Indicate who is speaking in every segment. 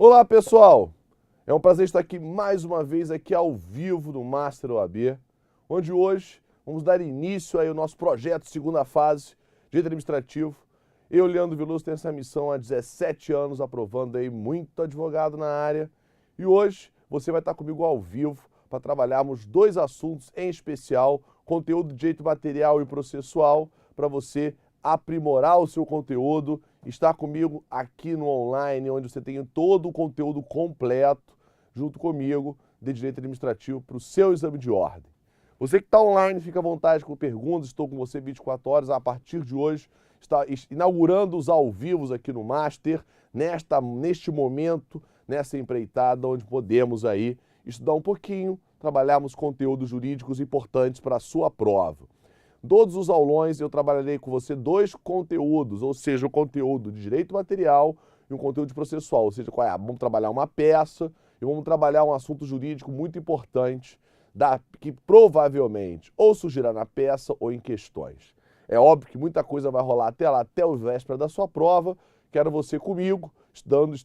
Speaker 1: Olá, pessoal! É um prazer estar aqui mais uma vez aqui ao vivo no Master OAB, onde hoje vamos dar início aí ao nosso projeto segunda fase de Direito Administrativo. Eu, Leandro Veloso, tenho essa missão há 17 anos, aprovando aí muito advogado na área. E hoje você vai estar comigo ao vivo para trabalharmos dois assuntos em especial, conteúdo de direito material e processual, para você aprimorar o seu conteúdo, estar comigo aqui no online, onde você tem todo o conteúdo completo, junto comigo, de direito administrativo para o seu exame de ordem. Você que está online, fica à vontade com perguntas, estou com você 24 horas, a partir de hoje, está inaugurando os ao vivos aqui no Master, neste momento, nessa empreitada, onde podemos aí estudar um pouquinho, trabalharmos conteúdos jurídicos importantes para a sua prova. Todos os aulões eu trabalharei com você dois conteúdos, ou seja, o conteúdo de direito material e um conteúdo de processual, ou seja, vamos trabalhar uma peça e vamos trabalhar um assunto jurídico muito importante, que provavelmente ou surgirá na peça ou em questões. É óbvio que muita coisa vai rolar até lá, até o véspera da sua prova. Quero você comigo, estudando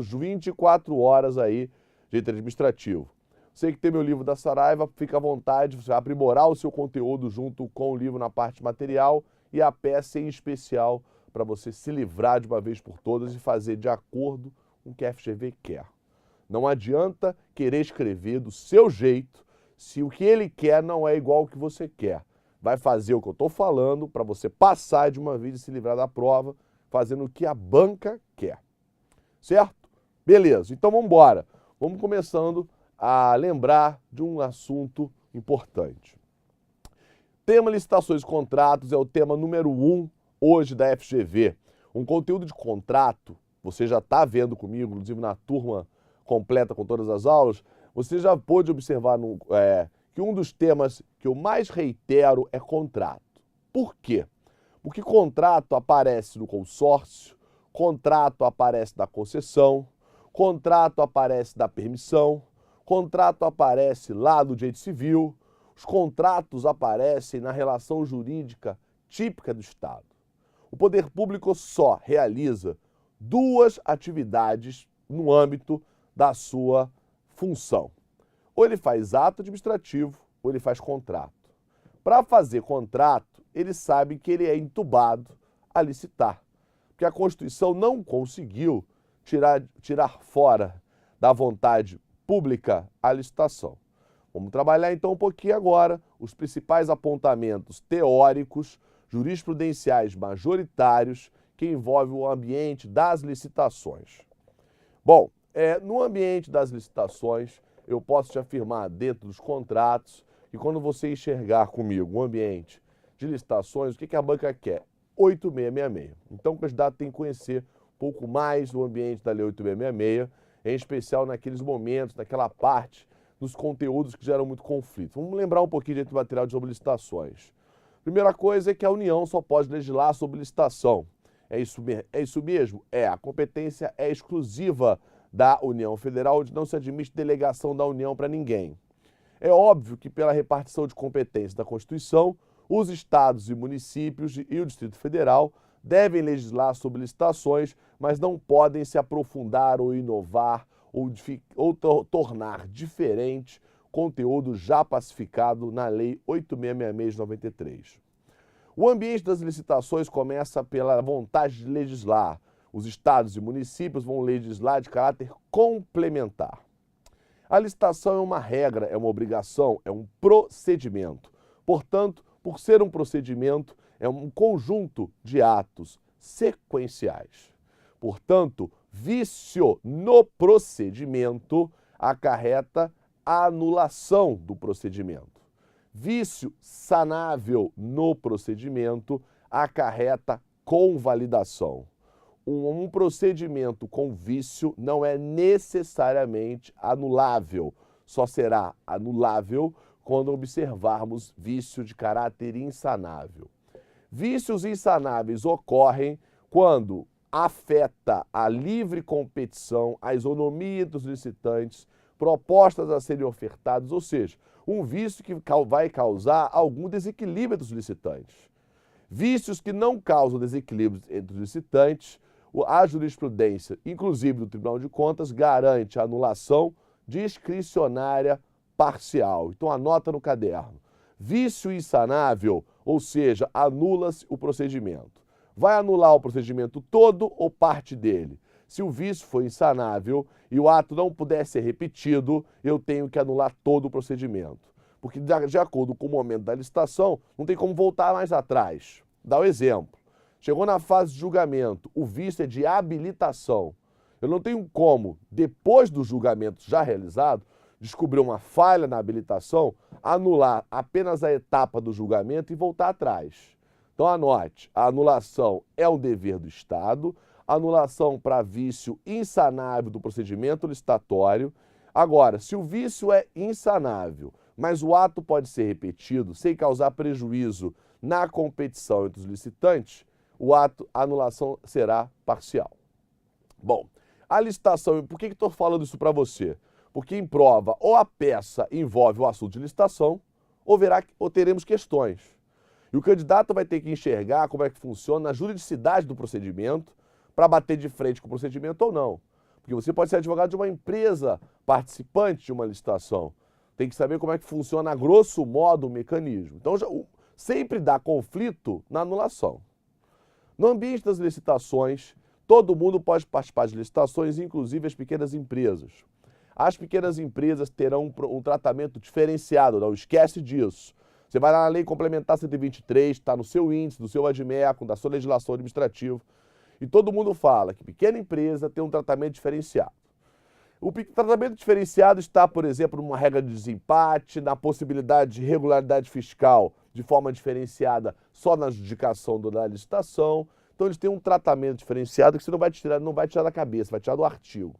Speaker 1: 24 horas aí, direito administrativo. Você que tem meu livro da Saraiva, fica à vontade, você vai aprimorar o seu conteúdo junto com o livro na parte material e a peça em especial para você se livrar de uma vez por todas e fazer de acordo com o que a FGV quer. Não adianta querer escrever do seu jeito se o que ele quer não é igual ao que você quer. Vai fazer o que eu estou falando para você passar de uma vez e se livrar da prova, fazendo o que a banca quer. Certo? Beleza, então vamos embora. Vamos começando a lembrar de um assunto importante. Tema licitações e contratos é o tema número 1 hoje da FGV. Um conteúdo de contrato, você já está vendo comigo, inclusive na turma completa com todas as aulas, você já pôde observar que um dos temas que eu mais reitero é contrato. Por quê? Porque contrato aparece no consórcio, contrato aparece na concessão, contrato aparece na permissão, contrato aparece lá no direito civil, os contratos aparecem na relação jurídica típica do Estado. O poder público só realiza duas atividades no âmbito da sua função. Ou ele faz ato administrativo, ou ele faz contrato. Para fazer contrato, ele sabe que ele é intubado a licitar, porque a Constituição não conseguiu tirar fora da vontade pública a licitação. Vamos trabalhar então um pouquinho agora os principais apontamentos teóricos, jurisprudenciais majoritários que envolvem o ambiente das licitações. Bom, no ambiente das licitações, eu posso te afirmar dentro dos contratos que quando você enxergar comigo um ambiente de licitações, o que a banca quer? 8666. Então o candidato tem que conhecer um pouco mais o ambiente da Lei 8666, em especial naqueles momentos, naquela parte dos conteúdos que geram muito conflito. Vamos lembrar um pouquinho de direito material sobre licitações. Primeira coisa é que a União só pode legislar sobre licitação. É isso mesmo? A competência é exclusiva da União Federal, onde não se admite delegação da União para ninguém. É óbvio que pela repartição de competência da Constituição, os estados e municípios e o Distrito Federal devem legislar sobre licitações, mas não podem se aprofundar ou inovar ou tornar diferente conteúdo já pacificado na Lei 8666 de 93. O ambiente das licitações começa pela vontade de legislar. Os estados e municípios vão legislar de caráter complementar. A licitação é uma regra, é uma obrigação, é um procedimento. Portanto, por ser um procedimento, é um conjunto de atos sequenciais. Portanto, vício no procedimento acarreta a anulação do procedimento. Vício sanável no procedimento acarreta convalidação. Um procedimento com vício não é necessariamente anulável, só será anulável quando observarmos vício de caráter insanável. Vícios insanáveis ocorrem quando afeta a livre competição, a isonomia dos licitantes, propostas a serem ofertadas, ou seja, um vício que vai causar algum desequilíbrio dos licitantes. Vícios que não causam desequilíbrio entre os licitantes, A jurisprudência, inclusive do Tribunal de Contas, garante a anulação discricionária parcial. Então anota no caderno. Vício insanável, ou seja, anula-se o procedimento. Vai anular o procedimento todo ou parte dele? Se o vício for insanável e o ato não puder ser repetido, eu tenho que anular todo o procedimento. Porque, de acordo com o momento da licitação, não tem como voltar mais atrás. Dá o exemplo. Chegou na fase de julgamento, o vício é de habilitação. Eu não tenho como, depois do julgamento já realizado, descobrir uma falha na habilitação, anular apenas a etapa do julgamento e voltar atrás. Então anote, a anulação é um dever do Estado, anulação para vício insanável do procedimento licitatório. Agora, se o vício é insanável, mas o ato pode ser repetido sem causar prejuízo na competição entre os licitantes, a anulação será parcial. Bom, a licitação, por que estou falando isso para você? Porque em prova, ou a peça envolve o assunto de licitação, ou teremos questões. E o candidato vai ter que enxergar como é que funciona a juridicidade do procedimento para bater de frente com o procedimento ou não. Porque você pode ser advogado de uma empresa participante de uma licitação. Tem que saber como é que funciona, a grosso modo, o mecanismo. Então, sempre dá conflito na anulação. No ambiente das licitações, todo mundo pode participar de licitações, inclusive as pequenas empresas. As pequenas empresas terão um tratamento diferenciado, não esquece disso. Você vai lá na Lei Complementar 123, está no seu índice, do seu ADMECO, da sua legislação administrativa, e todo mundo fala que pequena empresa tem um tratamento diferenciado. O tratamento diferenciado está, por exemplo, numa regra de desempate, na possibilidade de regularidade fiscal de forma diferenciada só na adjudicação da licitação. Então eles têm um tratamento diferenciado que você não vai tirar da cabeça, vai tirar do artigo.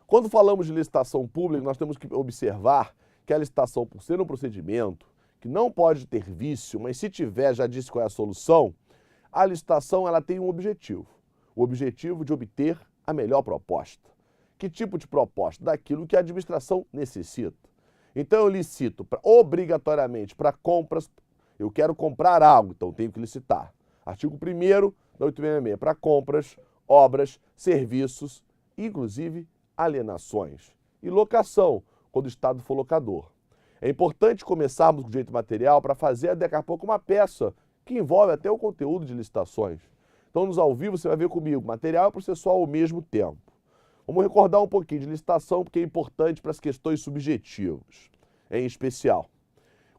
Speaker 1: Quando falamos de licitação pública, nós temos que observar que a licitação, por ser um procedimento que não pode ter vício, mas se tiver, já disse qual é a solução, a licitação ela tem um objetivo. O objetivo de obter a melhor proposta. Que tipo de proposta? Daquilo que a administração necessita. Então eu licito obrigatoriamente para compras, eu quero comprar algo, então tenho que licitar. Artigo 1º da 866, para compras, obras, serviços, inclusive alienações. E locação, quando o Estado for locador. É importante começarmos com o direito material para fazer daqui a pouco uma peça que envolve até o conteúdo de licitações. Então nos ao vivo você vai ver comigo, material e processual ao mesmo tempo. Vamos recordar um pouquinho de licitação, porque é importante para as questões subjetivas, em especial.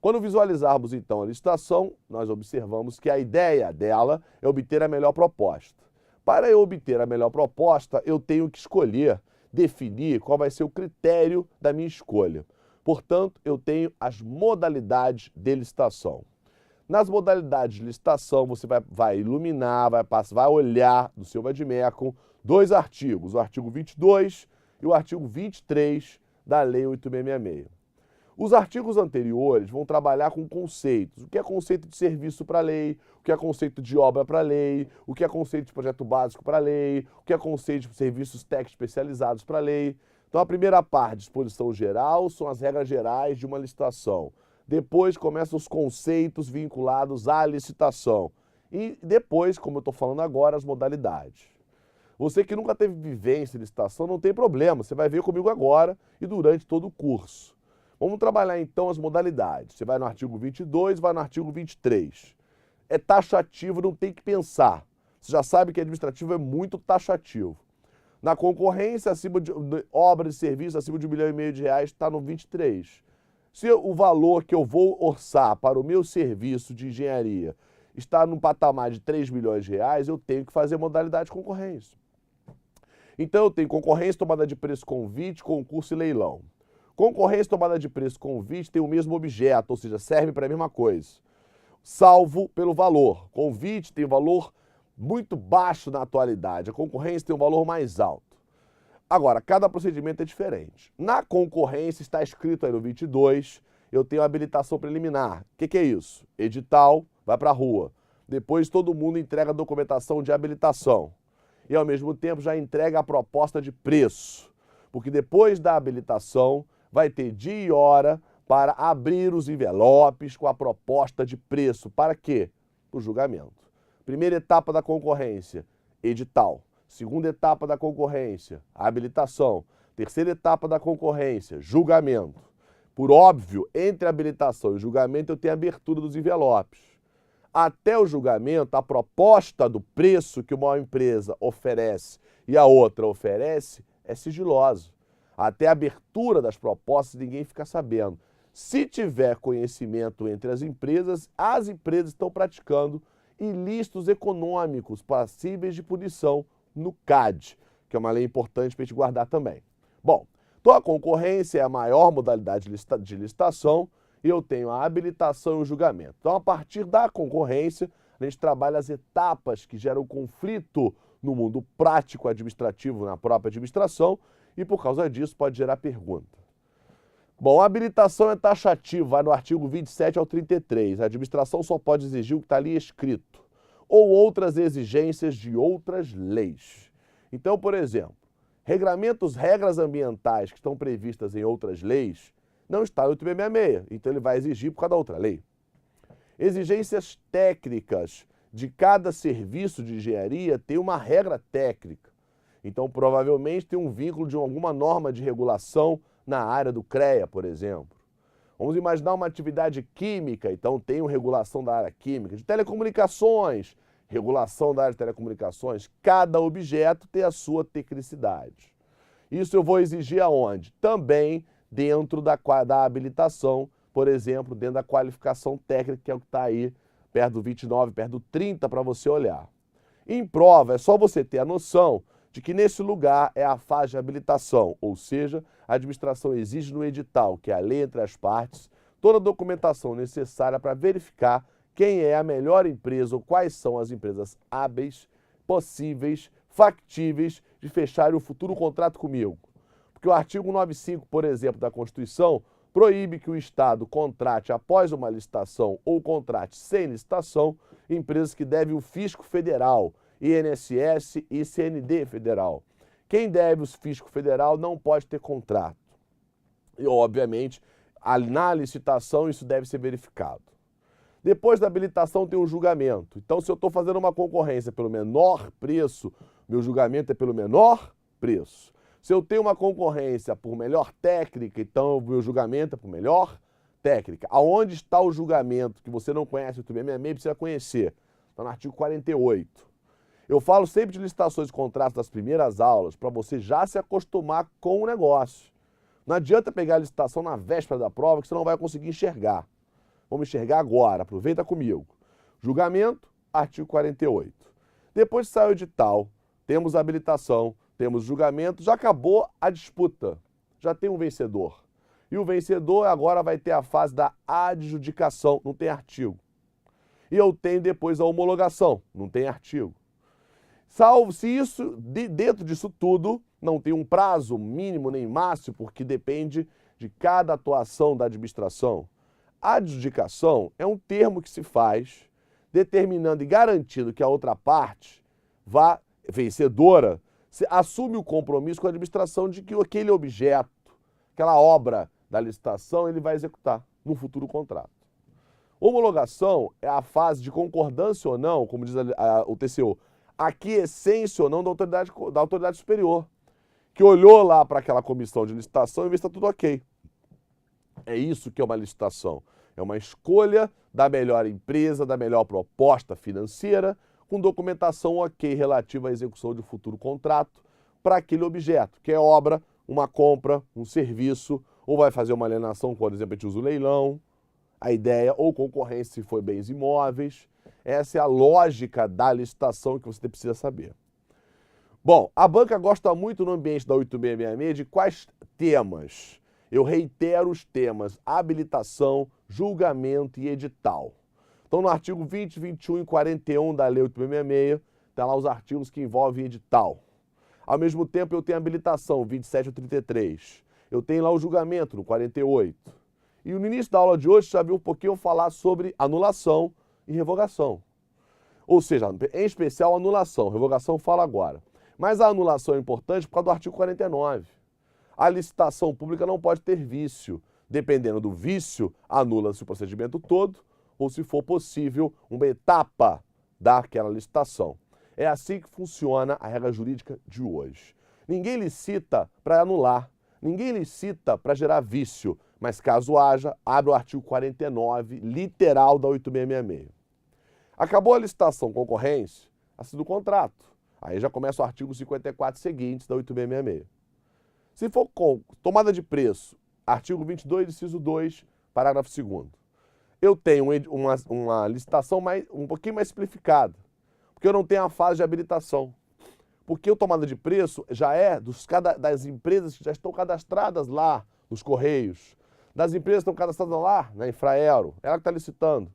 Speaker 1: Quando visualizarmos, então, a licitação, nós observamos que a ideia dela é obter a melhor proposta. Para eu obter a melhor proposta, eu tenho que escolher, definir qual vai ser o critério da minha escolha. Portanto, eu tenho as modalidades de licitação. Nas modalidades de licitação, você vai iluminar, vai olhar no seu VADMECOM 2 artigos, o artigo 22 e o artigo 23 da Lei 8666. Os artigos anteriores vão trabalhar com conceitos. O que é conceito de serviço para a lei, o que é conceito de obra para a lei, o que é conceito de projeto básico para a lei, o que é conceito de serviços técnicos especializados para a lei. Então a primeira parte, disposição geral, são as regras gerais de uma licitação. Depois começam os conceitos vinculados à licitação. E depois, como eu estou falando agora, as modalidades. Você que nunca teve vivência em licitação, não tem problema, você vai ver comigo agora e durante todo o curso. Vamos trabalhar então as modalidades. Você vai no artigo 22, vai no artigo 23. É taxativo, não tem que pensar. Você já sabe que administrativo é muito taxativo. Na concorrência, acima de obras e serviços acima de R$1,5 milhão está no 23. Se o valor que eu vou orçar para o meu serviço de engenharia está num patamar de R$3 milhões, eu tenho que fazer modalidade de concorrência. Então eu tenho concorrência, tomada de preço, convite, concurso e leilão. Concorrência, tomada de preço, convite tem o mesmo objeto, ou seja, serve para a mesma coisa. Salvo pelo valor. Convite tem valor muito baixo na atualidade, a concorrência tem um valor mais alto. Agora, cada procedimento é diferente. Na concorrência, está escrito aí no 22, eu tenho habilitação preliminar. O que é isso? Edital, vai para a rua. Depois todo mundo entrega a documentação de habilitação. E ao mesmo tempo já entrega a proposta de preço. Porque depois da habilitação vai ter dia e hora para abrir os envelopes com a proposta de preço. Para quê? Para o julgamento. Primeira etapa da concorrência, edital. Segunda etapa da concorrência, habilitação. Terceira etapa da concorrência, julgamento. Por óbvio, entre a habilitação e o julgamento eu tenho a abertura dos envelopes. Até o julgamento, a proposta do preço que uma empresa oferece e a outra oferece é sigilosa. Até a abertura das propostas ninguém fica sabendo. Se tiver conhecimento entre as empresas estão praticando ilícitos econômicos passíveis de punição no CAD, que é uma lei importante para a gente guardar também. Bom, então a concorrência é a maior modalidade de licitação e eu tenho a habilitação e o julgamento. Então, a partir da concorrência, a gente trabalha as etapas que geram conflito no mundo prático administrativo, na própria administração, e por causa disso pode gerar pergunta. Bom, a habilitação é taxativa, vai no artigo 27 ao 33. A administração só pode exigir o que está ali escrito, ou outras exigências de outras leis. Então, por exemplo, regras ambientais que estão previstas em outras leis não está no 8666, então ele vai exigir por causa da outra lei. Exigências técnicas de cada serviço de engenharia tem uma regra técnica. Então, provavelmente tem um vínculo de alguma norma de regulação na área do CREA, por exemplo. Vamos imaginar uma atividade química, então tem uma regulação da área química, de telecomunicações, regulação da área de telecomunicações. Cada objeto tem a sua tecnicidade. Isso eu vou exigir aonde? Também dentro da habilitação, por exemplo, dentro da qualificação técnica, que é o que está aí, perto do 29, perto do 30, para você olhar. Em prova, é só você ter a noção de que nesse lugar é a fase de habilitação, ou seja, a administração exige no edital, que é a lei entre as partes, toda a documentação necessária para verificar quem é a melhor empresa ou quais são as empresas hábeis, possíveis, factíveis de fechar o futuro contrato comigo. Porque o artigo 95, por exemplo, da Constituição, proíbe que o Estado contrate após uma licitação ou contrate sem licitação empresas que devem o fisco federal, INSS e CND federal. Quem deve o fisco federal não pode ter contrato. E, obviamente, na licitação isso deve ser verificado. Depois da habilitação tem o julgamento. Então, se eu estou fazendo uma concorrência pelo menor preço, meu julgamento é pelo menor preço. Se eu tenho uma concorrência por melhor técnica, então o meu julgamento é por melhor técnica. Aonde está o julgamento que você não conhece, o 8666 precisa conhecer? Está no artigo 48. Eu falo sempre de licitações e contratos das primeiras aulas para você já se acostumar com o negócio. Não adianta pegar a licitação na véspera da prova que você não vai conseguir enxergar. Vamos enxergar agora, aproveita comigo. Julgamento, artigo 48. Depois que sai o edital, temos a habilitação, temos julgamento, já acabou a disputa, já tem um vencedor. E o vencedor agora vai ter a fase da adjudicação, não tem artigo. E eu tenho depois a homologação, não tem artigo. Salvo se isso, dentro disso tudo, não tem um prazo mínimo nem máximo, porque depende de cada atuação da administração. A adjudicação é um termo que se faz determinando e garantindo que a outra parte vá vencedora, assume o compromisso com a administração de que aquele objeto, aquela obra da licitação, ele vai executar no futuro contrato. Homologação é a fase de concordância ou não, como diz o TCU, aquiescência ou não da autoridade superior, que olhou lá para aquela comissão de licitação e vê se está tudo ok. É isso que é uma licitação. É uma escolha da melhor empresa, da melhor proposta financeira, com documentação ok relativa à execução de um futuro contrato para aquele objeto, que é obra, uma compra, um serviço, ou vai fazer uma alienação, por exemplo, a gente usa o leilão, a ideia, ou concorrência se for bens imóveis. Essa é a lógica da licitação que você precisa saber. Bom, a banca gosta muito no ambiente da 8666 de quais temas? Eu reitero os temas: habilitação, julgamento e edital. Então, no artigo 20, 21 e 41 da Lei 8666, está lá os artigos que envolvem edital. Ao mesmo tempo, eu tenho a habilitação, 27 ou 33. Eu tenho lá o julgamento, no 48. E no início da aula de hoje, já viu um pouquinho eu falar sobre anulação e revogação. Ou seja, em especial anulação. Revogação fala agora. Mas a anulação é importante por causa do artigo 49. A licitação pública não pode ter vício. Dependendo do vício, anula-se o procedimento todo, ou se for possível, uma etapa daquela licitação. É assim que funciona a regra jurídica de hoje. Ninguém licita para anular, ninguém licita para gerar vício, mas caso haja, abre o artigo 49, literal da 8666. Acabou a licitação concorrência, assina o contrato. Aí já começa o artigo 54 seguintes da 8666. Se for com tomada de preço, artigo 22, inciso 2, parágrafo 2º. Eu tenho uma licitação um pouquinho mais simplificada, porque eu não tenho a fase de habilitação. Porque o tomada de preço já é das empresas que já estão cadastradas lá nos Correios, das empresas que estão cadastradas lá na Infraero, ela que está licitando.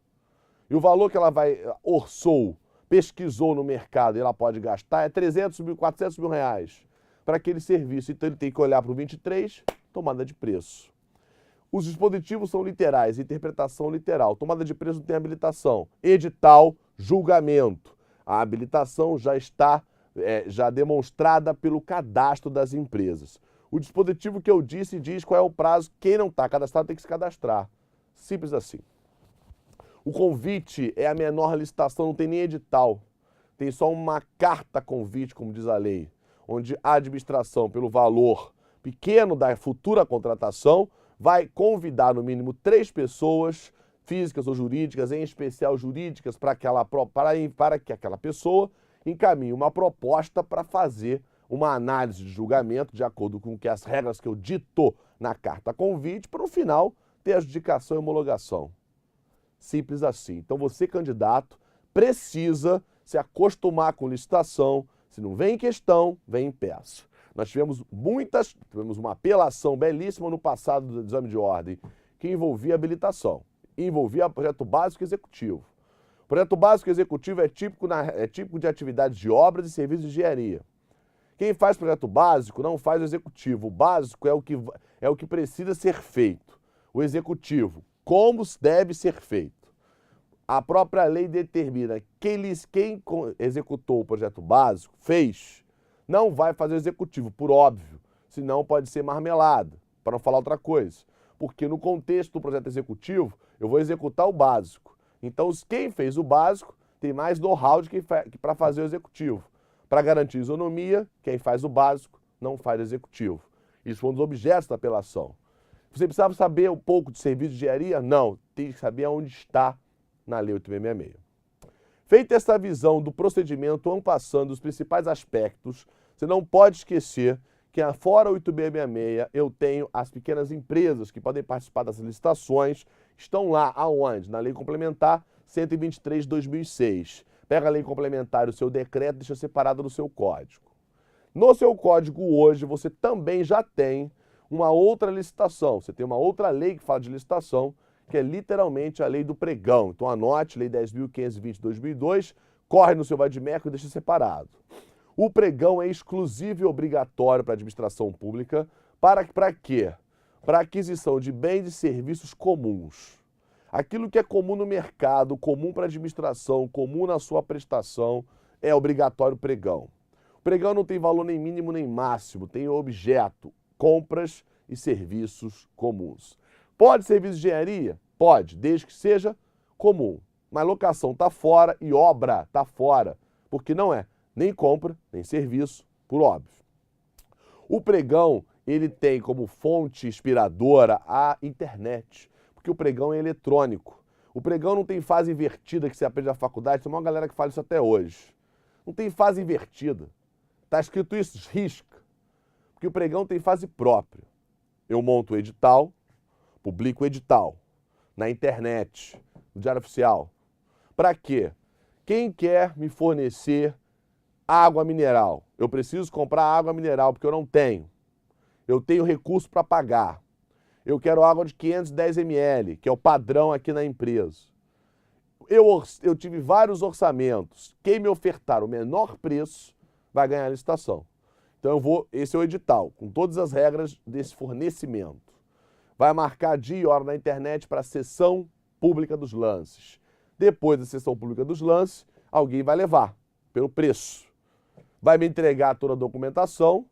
Speaker 1: E o valor que ela orçou, pesquisou no mercado e ela pode gastar é 300 mil, 400 mil reais para aquele serviço. Então ele tem que olhar para o 23, tomada de preço. Os dispositivos são literais, interpretação literal. Tomada de preço não tem habilitação. Edital, julgamento. A habilitação já está já demonstrada pelo cadastro das empresas. O dispositivo que eu disse diz qual é o prazo. Quem não está cadastrado tem que se cadastrar. Simples assim. O convite é a menor licitação, não tem nem edital. Tem só uma carta convite, como diz a lei, onde a administração, pelo valor pequeno da futura contratação, vai convidar no mínimo 3 pessoas, físicas ou jurídicas, em especial jurídicas, para que aquela pessoa encaminhe uma proposta para fazer uma análise de julgamento, de acordo com as regras que eu dito na carta convite, para no final ter adjudicação e homologação. Simples assim. Então você, candidato, precisa se acostumar com licitação. Se não vem em questão, vem em peça. Nós tivemos uma apelação belíssima no passado do exame de ordem, que envolvia habilitação, envolvia projeto básico e executivo. O projeto básico e executivo é típico de atividades de obras e serviços de engenharia. Quem faz projeto básico não faz o executivo. O básico é o que precisa ser feito. O executivo, como deve ser feito. A própria lei determina quem executou o projeto básico, fez, não vai fazer o executivo, por óbvio, senão pode ser marmelada, para não falar outra coisa. Porque no contexto do projeto executivo, eu vou executar o básico. Então, quem fez o básico tem mais know-how para fazer o executivo. Para garantir isonomia, quem faz o básico não faz o executivo. Isso foi um dos objetos da apelação. Você precisava saber um pouco de serviço de engenharia? Não, tem que saber onde está na Lei 8666. Feita essa visão do procedimento ampassando os principais aspectos, você não pode esquecer que, fora 8666, eu tenho as pequenas empresas que podem participar das licitações, estão lá aonde? Na Lei Complementar 123 de 2006. Pega a Lei Complementar, o seu decreto, deixa separado no seu código. No seu código hoje, você também já tem uma outra licitação. Você tem uma outra lei que fala de licitação, que é literalmente a lei do pregão. Então anote, lei 10.520 de 2002, corre no seu vadimeco e deixa separado. O pregão é exclusivo e obrigatório para a administração pública. Para quê? Para aquisição de bens e serviços comuns. Aquilo que é comum no mercado, comum para a administração, comum na sua prestação, é obrigatório o pregão. O pregão não tem valor nem mínimo nem máximo, tem objeto, compras e serviços comuns. Pode serviço de engenharia? Pode, desde que seja comum. Mas locação está fora e obra está fora, porque não é nem compra, nem serviço, por óbvio. O pregão, ele tem como fonte inspiradora a internet, porque o pregão é eletrônico. O pregão não tem fase invertida que você aprende na faculdade, tem uma galera que fala isso até hoje. Não tem fase invertida. Está escrito isso, risca. Porque o pregão tem fase própria. Eu monto o edital, publico o edital na internet, no Diário Oficial. Para quê? Quem quer me fornecer água mineral? Eu preciso comprar água mineral porque eu não tenho. Eu tenho recurso para pagar. Eu quero água de 510 ml, que é o padrão aqui na empresa. Eu tive vários orçamentos. Quem me ofertar o menor preço vai ganhar a licitação. Então esse é o edital, com todas as regras desse fornecimento. Vai marcar dia e hora na internet para a sessão pública dos lances. Depois da sessão pública dos lances, alguém vai levar, pelo preço. Vai me entregar toda a documentação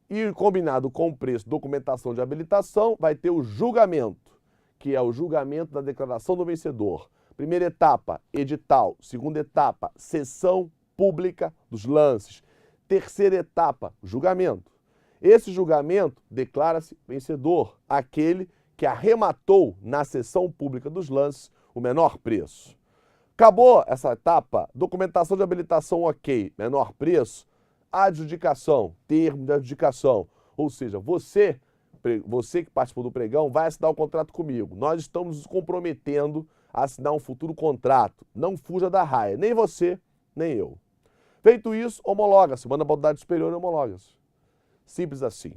Speaker 1: e, combinado com o preço, documentação de habilitação, vai ter o julgamento, que é o julgamento da declaração do vencedor. Primeira etapa, edital. Segunda etapa, sessão pública dos lances. Terceira etapa, julgamento. Esse julgamento declara-se vencedor aquele que arrematou na sessão pública dos lances o menor preço. Acabou essa etapa, documentação de habilitação ok, menor preço, adjudicação, termo de adjudicação. Ou seja, você que participou do pregão vai assinar o contrato comigo. Nós estamos nos comprometendo a assinar um futuro contrato. Não fuja da raia, nem você, nem eu. Feito isso, homologa-se, manda para a autoridade superior e homologa-se. Simples assim.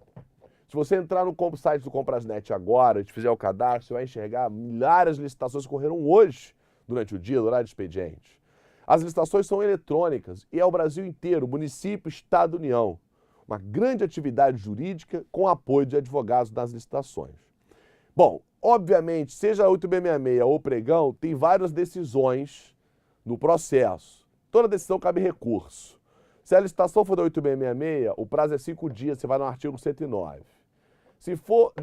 Speaker 1: Se você entrar no site do Comprasnet agora e fizer o cadastro, você vai enxergar milhares de licitações que ocorreram hoje, durante o dia, do horário de expediente. As licitações são eletrônicas e é o Brasil inteiro, município, estado, União. Uma grande atividade jurídica com apoio de advogados nas licitações. Bom, obviamente, seja a 8666 ou o pregão, tem várias decisões no processo. Toda decisão cabe recurso. Se a licitação for da 8666, o prazo é 5 dias, você vai no artigo 109. Se for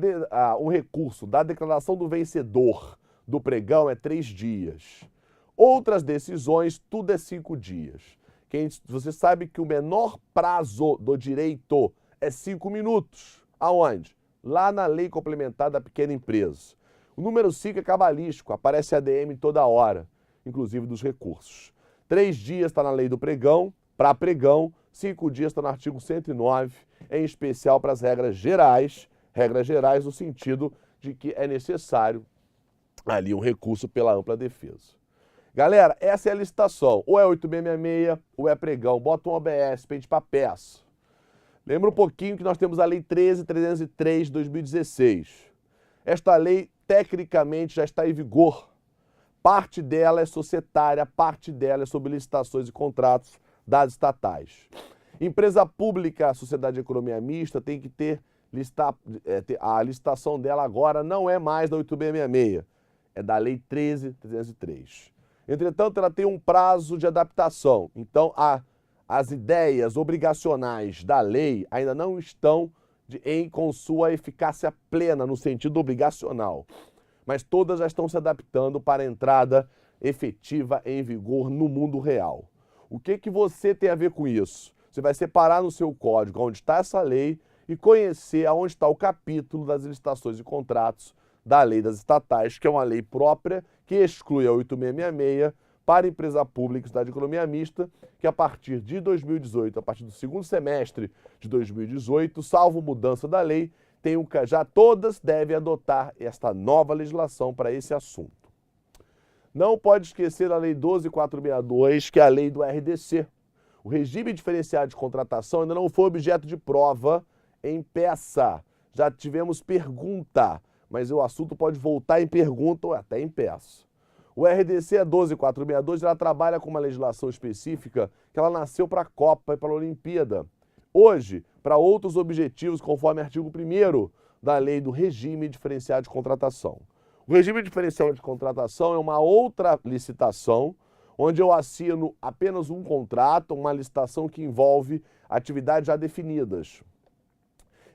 Speaker 1: um recurso da declaração do vencedor do pregão, é 3 dias. Outras decisões, tudo é 5 dias. Você sabe que o menor prazo do direito é 5 minutos. Aonde? Lá na lei complementar da pequena empresa. O número 5 é cabalístico, aparece ADM toda hora, inclusive dos recursos. 3 dias está na lei do pregão, para pregão, 5 dias está no artigo 109, em especial para as regras gerais no sentido de que é necessário ali um recurso pela ampla defesa. Galera, essa é a licitação, ou é 8666 ou é pregão, bota um OBS, pede para peça. Lembra um pouquinho que nós temos a Lei 13.303 de 2016. Esta lei, tecnicamente, já está em vigor. Parte dela é societária, parte dela é sobre licitações e contratos das estatais. Empresa pública, sociedade de economia mista, tem que ter a licitação dela agora não é mais da 8666, é da Lei 13.303. Entretanto, ela tem um prazo de adaptação. Então, as ideias obrigacionais da lei ainda não estão com sua eficácia plena no sentido obrigacional, mas todas já estão se adaptando para a entrada efetiva em vigor no mundo real. O que você tem a ver com isso? Você vai separar no seu código onde está essa lei e conhecer aonde está o capítulo das licitações e contratos da lei das estatais, que é uma lei própria que exclui a 8666 para empresa pública e sociedade de economia mista, que a partir de 2018, a partir do segundo semestre de 2018, salvo mudança da lei, já todas devem adotar esta nova legislação para esse assunto. Não pode esquecer a Lei 12.462, que é a lei do RDC. O regime diferenciado de contratação ainda não foi objeto de prova em peça. Já tivemos pergunta, mas o assunto pode voltar em pergunta ou até em peça. O RDC é 12.462, ela trabalha com uma legislação específica que ela nasceu para a Copa e para a Olimpíada. Hoje, para outros objetivos, conforme artigo 1º da Lei do Regime Diferenciado de Contratação. O regime diferenciado de contratação é uma outra licitação, onde eu assino apenas um contrato, uma licitação que envolve atividades já definidas.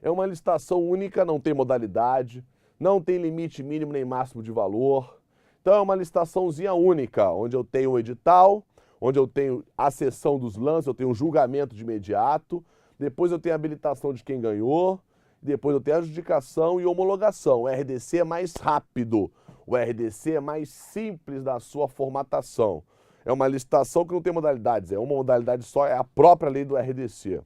Speaker 1: É uma licitação única, não tem modalidade, não tem limite mínimo nem máximo de valor. Então é uma licitaçãozinha única, onde eu tenho o edital, onde eu tenho a sessão dos lances, eu tenho um julgamento de imediato, depois eu tenho a habilitação de quem ganhou, depois eu tenho a adjudicação e homologação. O RDC é mais rápido, o RDC é mais simples na sua formatação. É uma licitação que não tem modalidades, é uma modalidade só, é a própria lei do RDC.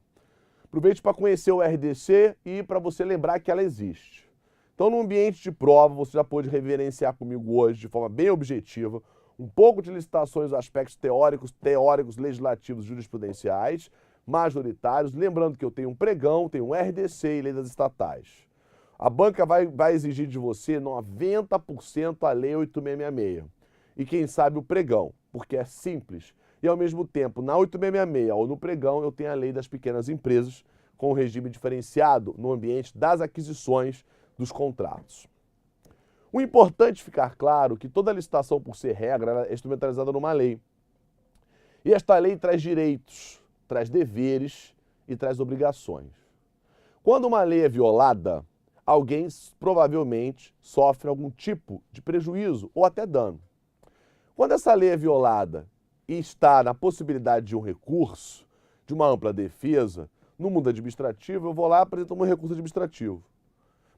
Speaker 1: Aproveite para conhecer o RDC e para você lembrar que ela existe. Então, no ambiente de prova, você já pôde reverenciar comigo hoje, de forma bem objetiva, um pouco de licitações, aspectos teóricos, legislativos, jurisprudenciais, majoritários. Lembrando que eu tenho um pregão, tenho um RDC e lei das estatais. A banca vai exigir de você 90% a lei 8666. E quem sabe o pregão, porque é simples. E ao mesmo tempo, na 8666 ou no pregão, eu tenho a lei das pequenas empresas com regime diferenciado no ambiente das aquisições dos contratos. O importante ficar claro que toda licitação, por ser regra, é instrumentalizada numa lei. E esta lei traz direitos, traz deveres e traz obrigações. Quando uma lei é violada, alguém provavelmente sofre algum tipo de prejuízo ou até dano. Quando essa lei é violada e está na possibilidade de um recurso, de uma ampla defesa, no mundo administrativo, eu vou lá e apresento um recurso administrativo.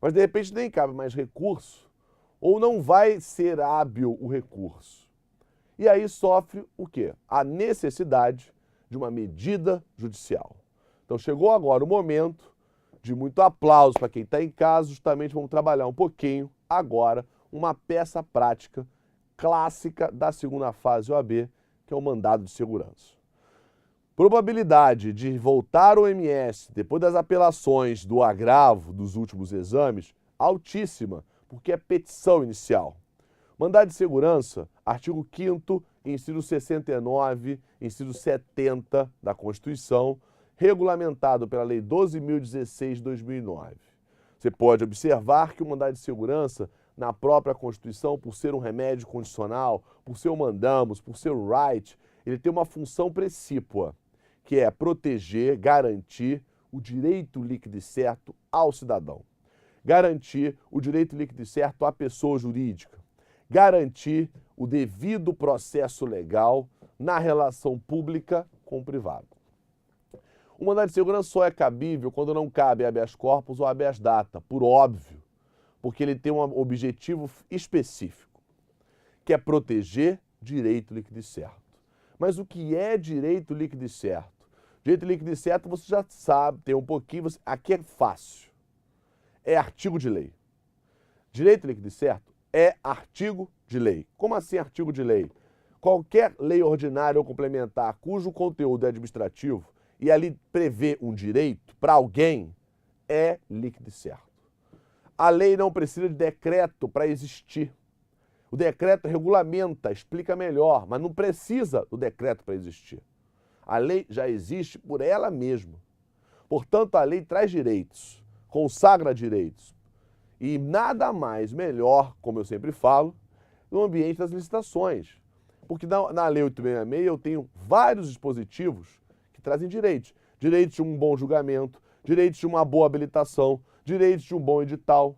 Speaker 1: Mas, de repente, nem cabe mais recurso, ou não vai ser hábil o recurso. E aí sofre o quê? A necessidade de uma medida judicial. Então, chegou agora o momento de muito aplauso para quem está em casa, justamente vamos trabalhar um pouquinho agora uma peça prática clássica da segunda fase OAB, que é o mandado de segurança. Probabilidade de voltar ao MS depois das apelações do agravo dos últimos exames, altíssima, porque é petição inicial. Mandado de segurança, artigo 5º, inciso 69, inciso 70 da Constituição, regulamentado pela Lei 12.016 de 2009. Você pode observar que o mandado de segurança, na própria Constituição, por ser um remédio condicional, por ser um mandamos, por ser um right, ele tem uma função precípua, que é proteger, garantir o direito líquido e certo ao cidadão. Garantir o direito líquido e certo à pessoa jurídica. Garantir o devido processo legal na relação pública com o privado. O mandado de segurança só é cabível quando não cabe habeas corpus ou habeas data, por óbvio, porque ele tem um objetivo específico, que é proteger direito líquido e certo. Mas o que é direito líquido e certo? Direito líquido e certo você já sabe, tem um pouquinho, aqui é fácil. É artigo de lei. Direito líquido e certo é artigo de lei. Como assim artigo de lei? Qualquer lei ordinária ou complementar cujo conteúdo é administrativo e ali prevê um direito para alguém, é líquido e certo. A lei não precisa de decreto para existir. O decreto regulamenta, explica melhor, mas não precisa do decreto para existir. A lei já existe por ela mesma. Portanto, a lei traz direitos, consagra direitos. E nada mais melhor, como eu sempre falo, no ambiente das licitações. Porque na Lei 866 eu tenho vários dispositivos que trazem direitos. Direitos de um bom julgamento, direitos de uma boa habilitação, direitos de um bom edital.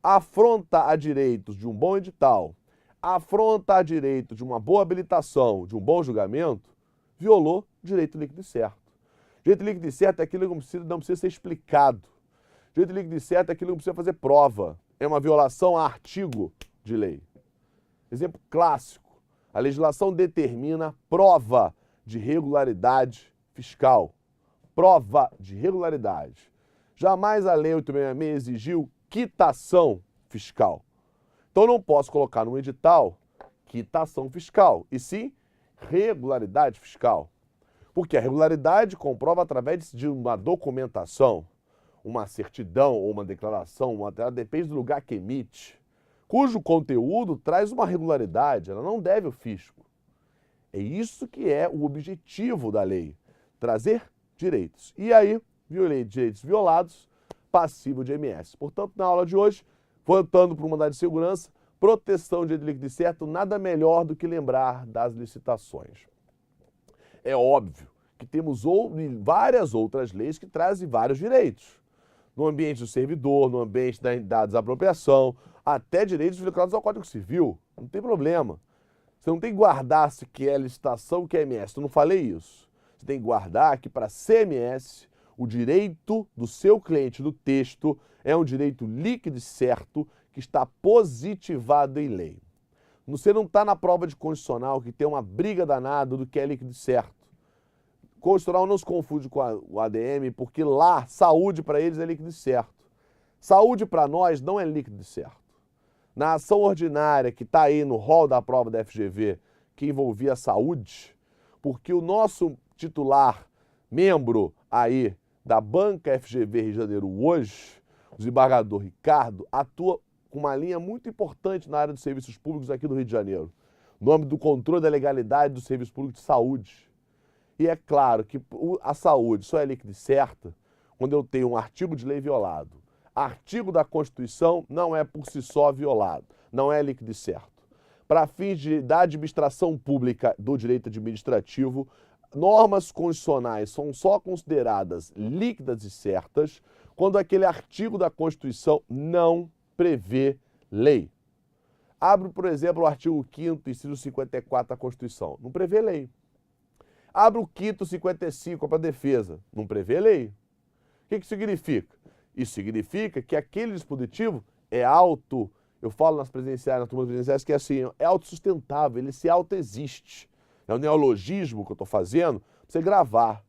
Speaker 1: Afronta a direitos de um bom edital, afronta a direito de uma boa habilitação, de um bom julgamento, violou direito líquido e certo. Direito líquido e certo é aquilo que não precisa ser explicado. Direito líquido e certo é aquilo que não precisa fazer prova. É uma violação a artigo de lei. Exemplo clássico. A legislação determina prova de regularidade fiscal. Prova de regularidade. Jamais a Lei 866 exigiu quitação fiscal. Então, eu não posso colocar no edital quitação fiscal, e sim regularidade fiscal. Porque a regularidade comprova através de uma documentação, uma certidão ou uma declaração, depende do lugar que emite, cujo conteúdo traz uma regularidade, ela não deve ao fisco. É isso que é o objetivo da lei, trazer direitos. E aí, violei direitos violados, passivo de MS. Portanto, na aula de hoje, voltando para o mandado de segurança, proteção de direito líquido e certo, nada melhor do que lembrar das licitações. É óbvio que temos várias outras leis que trazem vários direitos. No ambiente do servidor, no ambiente da desapropriação, até direitos vinculados ao Código Civil. Não tem problema. Você não tem que guardar se que é licitação, que é MS. Eu não falei isso. Você tem que guardar que para CMS, o direito do seu cliente do texto é um direito líquido e certo que está positivado em lei. Você não está na prova de constitucional que tem uma briga danada do que é líquido e certo. Constitucional não se confunde com o ADM, porque lá, saúde para eles é líquido e certo. Saúde para nós não é líquido e certo. Na ação ordinária que está aí no rol da prova da FGV, que envolvia saúde, porque o nosso titular, membro aí da banca FGV Rio de Janeiro hoje, o desembargador Ricardo, atua com uma linha muito importante na área dos serviços públicos aqui do Rio de Janeiro, no âmbito do controle da legalidade do serviço público de saúde. E é claro que a saúde só é líquida e certa quando eu tenho um artigo de lei violado. Artigo da Constituição não é por si só violado, não é líquido e certo. Para fins da administração pública do direito administrativo, normas constitucionais são só consideradas líquidas e certas quando aquele artigo da Constituição não prevê lei. Abre, por exemplo, o artigo 5º, inciso 54 da Constituição. Não prevê lei. Abre o 5º, 55 para a defesa. Não prevê lei. O que isso significa? Isso significa que aquele dispositivo é eu falo nas presenciais, nas turmas presenciais, que é assim, é autossustentável, ele se autoexiste. É um neologismo que eu estou fazendo para você gravar.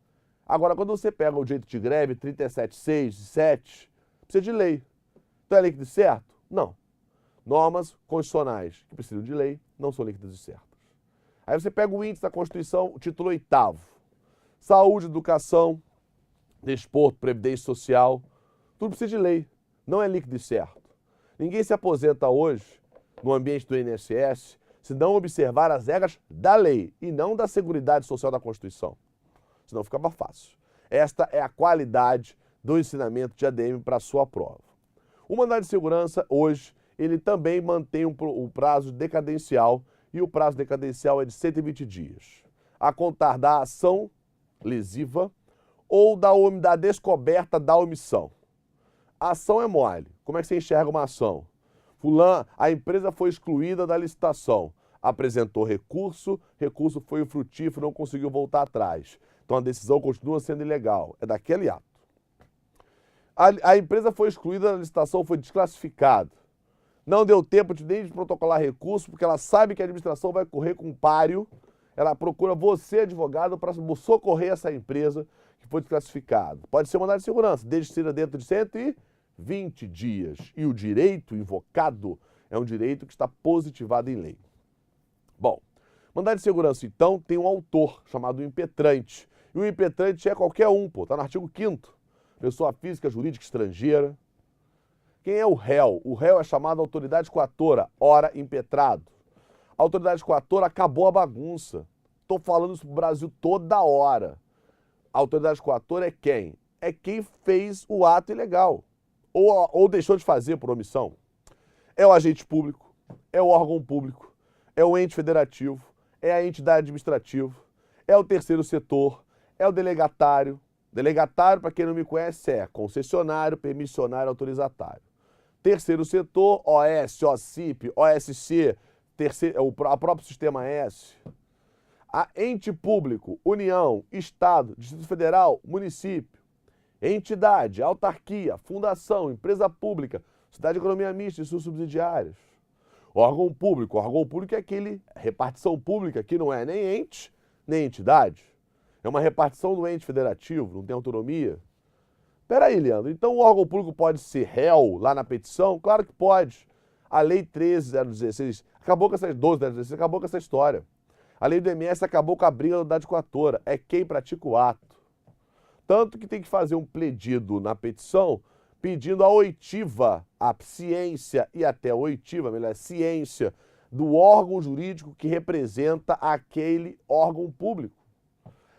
Speaker 1: Agora, quando você pega o direito de greve 37.6 e 7, precisa de lei. Então é líquido e certo? Não. Normas constitucionais que precisam de lei não são líquidas e certas. Aí você pega o índice da Constituição, o título 8º. Saúde, educação, desporto, previdência social, tudo precisa de lei. Não é líquido e certo. Ninguém se aposenta hoje no ambiente do INSS se não observar as regras da lei e não da Seguridade Social da Constituição. Senão ficava fácil. Esta é a qualidade do ensinamento de ADM para a sua prova. O mandado de segurança, hoje, ele também mantém o prazo decadencial e o prazo decadencial é de 120 dias. A contar da ação lesiva ou da descoberta da omissão. A ação é mole. Como é que você enxerga uma ação? A empresa foi excluída da licitação, apresentou recurso foi infrutífero, não conseguiu voltar atrás. Então a decisão continua sendo ilegal. É daquele ato. A empresa foi excluída da licitação, foi desclassificada. Não deu tempo nem de protocolar recurso, porque ela sabe que a administração vai correr com um páreo. Ela procura você, advogado, para socorrer essa empresa que foi desclassificada. Pode ser mandado de segurança, desde que seja dentro de 120 dias. E o direito invocado é um direito que está positivado em lei. Bom, mandado de segurança, então, tem um autor chamado impetrante. E o impetrante é qualquer um, está no artigo 5º. Pessoa física, jurídica, estrangeira. Quem é o réu? O réu é chamado autoridade coatora, ora impetrado. A autoridade coatora acabou a bagunça. Estou falando isso pro Brasil toda hora. A autoridade coatora é quem? É quem fez o ato ilegal. Ou deixou de fazer por omissão. É o agente público, é o órgão público, é o ente federativo, é a entidade administrativa, é o terceiro setor, é o delegatário. Delegatário, para quem não me conhece, é concessionário, permissionário, autorizatário. Terceiro setor, OS, OCIP, OSC, a próprio Sistema S. A ente público, União, Estado, Distrito Federal, município. Entidade, autarquia, fundação, empresa pública, sociedade de economia mista e suas subsidiárias. Órgão público é aquele repartição pública que não é nem ente, nem entidade. É uma repartição do ente federativo, não tem autonomia. Peraí, Leandro, então o órgão público pode ser réu lá na petição? Claro que pode. A Lei 13.016 acabou com essa 12.016, acabou com essa história. A Lei do MS acabou com a briga da autoridade coatora. É quem pratica o ato. Tanto que tem que fazer um pedido na petição pedindo a oitiva, a ciência e até a oitiva, melhor, ciência do órgão jurídico que representa aquele órgão público.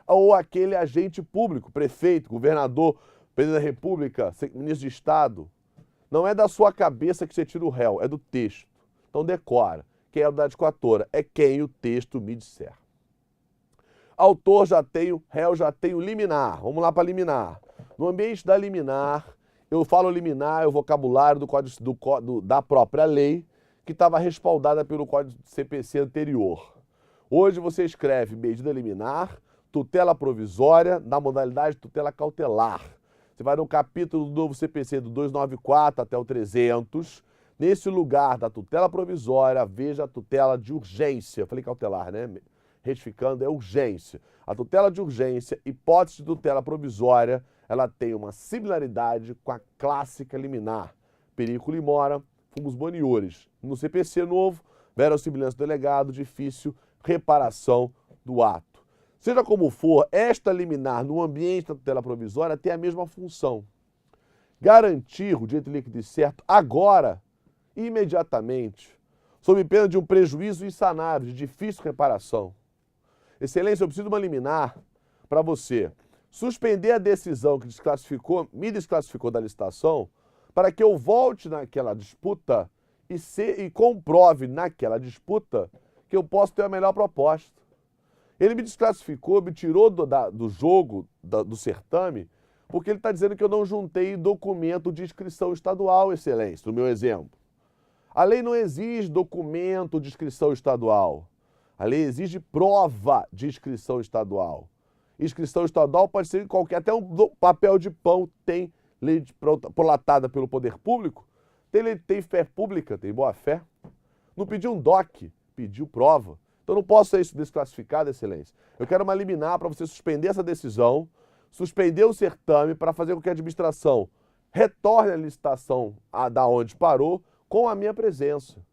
Speaker 1: Ou aquele agente público, prefeito, governador, presidente da República, ministro de Estado. Não é da sua cabeça que você tira o réu, é do texto. Então decora. Quem é a autoridade coatora? É quem o texto me disser. Autor já tenho, réu já tenho, liminar. Vamos lá para liminar. No ambiente da liminar, eu falo liminar, é o vocabulário da própria lei, que estava respaldada pelo Código CPC anterior. Hoje você escreve medida liminar, tutela provisória, na modalidade tutela cautelar. Você vai no capítulo do novo CPC do 294 até o 300. Nesse lugar da tutela provisória, veja a tutela de urgência. Falei cautelar, né? Retificando, é urgência. A tutela de urgência, hipótese de tutela provisória, ela tem uma similaridade com a clássica liminar. Periculum in mora, fumus boniores. No CPC novo, verossimilhança do delegado, difícil reparação do ato. Seja como for, esta liminar no ambiente da tutela provisória tem a mesma função. Garantir o direito líquido e certo agora, imediatamente, sob pena de um prejuízo insanável, de difícil reparação. Excelência, eu preciso de uma liminar para você suspender a decisão que me desclassificou da licitação para que eu volte naquela disputa e comprove naquela disputa que eu posso ter a melhor proposta. Ele me desclassificou, me tirou do jogo, do certame, porque ele está dizendo que eu não juntei documento de inscrição estadual, excelência, no meu exemplo. A lei não exige documento de inscrição estadual. A lei exige prova de inscrição estadual. Inscrição estadual pode ser em qualquer, até um papel de pão tem lei prolatada pelo poder público, tem fé pública, tem boa fé. Não pediu um DOC, pediu prova. Então não posso ser isso desclassificado, excelência. Eu quero uma liminar para você suspender essa decisão, suspender o certame para fazer com que a administração retorne a licitação da onde parou com a minha presença.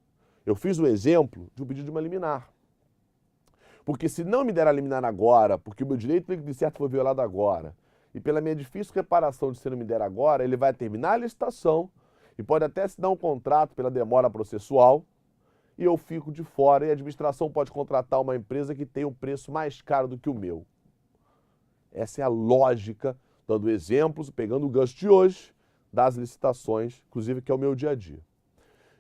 Speaker 1: Eu fiz o exemplo de um pedido de uma liminar. Porque se não me der a liminar agora, porque o meu direito de certo foi violado agora, e pela minha difícil reparação de se não me der agora, ele vai terminar a licitação e pode até se dar um contrato pela demora processual, e eu fico de fora e a administração pode contratar uma empresa que tem um preço mais caro do que o meu. Essa é a lógica, dando exemplos, pegando o gancho de hoje, das licitações, inclusive que é o meu dia a dia.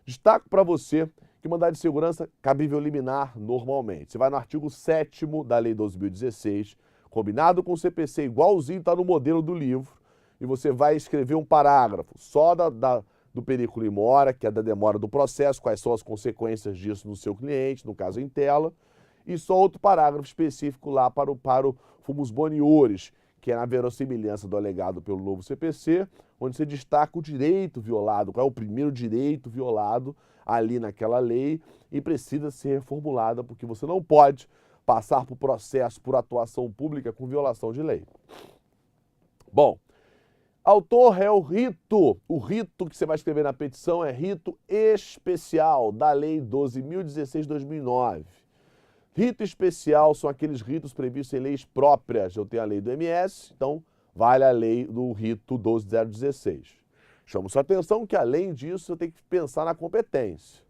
Speaker 1: Destaco para você que mandado de segurança cabível liminar normalmente. Você vai no artigo 7º da Lei 12.016, combinado com o CPC igualzinho, está no modelo do livro, e você vai escrever um parágrafo só do periculo in mora, que é da demora do processo, quais são as consequências disso no seu cliente, no caso em tela, e só outro parágrafo específico lá para o fumus boniores, que é na verossimilhança do alegado pelo novo CPC, onde você destaca o direito violado, qual é o primeiro direito violado ali naquela lei e precisa ser reformulada, porque você não pode passar por processo, por atuação pública com violação de lei. Bom, autor, réu, rito. O rito que você vai escrever na petição é rito especial da Lei 12.016/2009. Rito especial são aqueles ritos previstos em leis próprias. Eu tenho a lei do MS, então vale a lei do rito 12.016. Chamo sua atenção que, além disso, eu tenho que pensar na competência.